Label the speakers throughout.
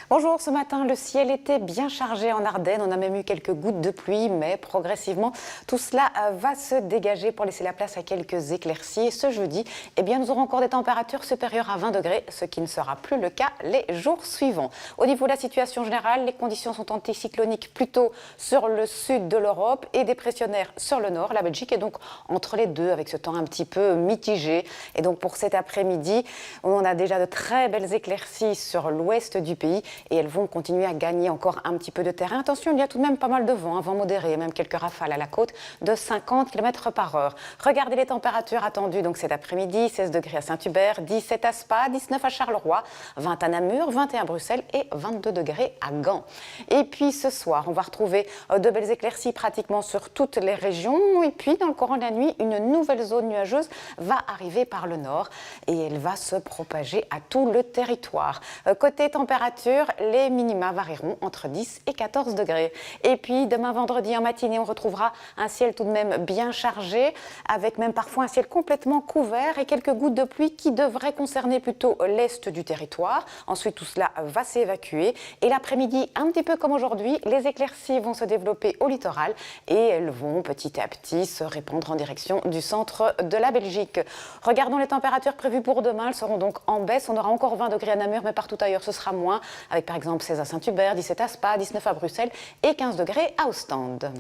Speaker 1: Bonjour, ce matin, le ciel était bien chargé en Ardennes. On a même eu quelques gouttes de pluie, mais progressivement, tout cela va se dégager pour laisser la place à quelques éclaircies. Et ce jeudi, nous aurons encore des températures supérieures à 20 degrés, ce qui ne sera plus le cas les jours suivants. Au niveau de la situation générale, les conditions sont anticycloniques plutôt sur le sud de l'Europe et dépressionnaires sur le nord. La Belgique est donc entre les deux, avec ce temps un petit peu mitigé. Et donc pour cet après-midi, on a déjà de très belles éclaircies sur l'ouest du pays. Et elles vont continuer à gagner encore un petit peu de terrain. Attention, il y a tout de même pas mal de vent, un vent modéré, même quelques rafales à la côte de 50 km par heure. Regardez les températures attendues donc cet après-midi, 16 degrés à Saint-Hubert, 17 à Spa, 19 à Charleroi, 20 à Namur, 21 à Bruxelles et 22 degrés à Gand. Et puis ce soir, on va retrouver de belles éclaircies pratiquement sur toutes les régions. Et puis dans le courant de la nuit, une nouvelle zone nuageuse va arriver par le nord et elle va se propager à tout le territoire. Côté température, les minima varieront entre 10 et 14 degrés. Et puis demain vendredi en matinée, on retrouvera un ciel tout de même bien chargé, avec même parfois un ciel complètement couvert et quelques gouttes de pluie qui devraient concerner plutôt l'est du territoire. Ensuite, tout cela va s'évacuer. Et l'après-midi, un petit peu comme aujourd'hui, les éclaircies vont se développer au littoral et elles vont petit à petit se répandre en direction du centre de la Belgique. Regardons les températures prévues pour demain. Elles seront donc en baisse. On aura encore 20 degrés à Namur, mais partout ailleurs, ce sera moins. Avec par exemple 16 à Saint-Hubert, 17 à Spa, 19 à Bruxelles et 15 degrés à Ostende.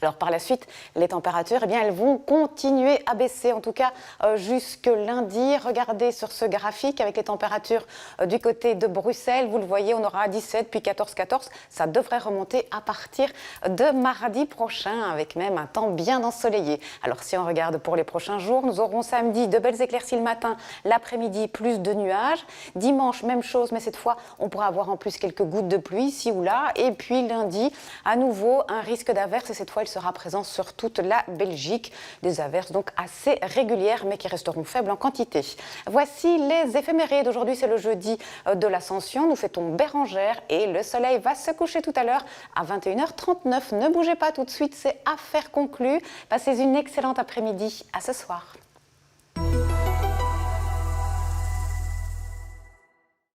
Speaker 1: Alors par la suite, les températures, elles vont continuer à baisser, en tout cas jusque lundi. Regardez sur ce graphique avec les températures du côté de Bruxelles. Vous le voyez, on aura 17 puis 14. Ça devrait remonter à partir de mardi prochain avec même un temps bien ensoleillé. Alors si on regarde pour les prochains jours, nous aurons samedi de belles éclaircies le matin, l'après-midi plus de nuages. Dimanche, même chose, mais cette fois, on pourra avoir en plus quelques gouttes de pluie ici ou là. Et puis lundi, à nouveau, un risque d'averse et cette fois, il sera présent sur toute la Belgique. Des averses donc assez régulières mais qui resteront faibles en quantité. Voici les éphémérides. D'aujourd'hui, c'est le jeudi de l'Ascension. Nous fêtons Bérengère et le soleil va se coucher tout à l'heure à 21h39. Ne bougez pas tout de suite, c'est affaire conclue. Passez une excellente après-midi. À ce soir.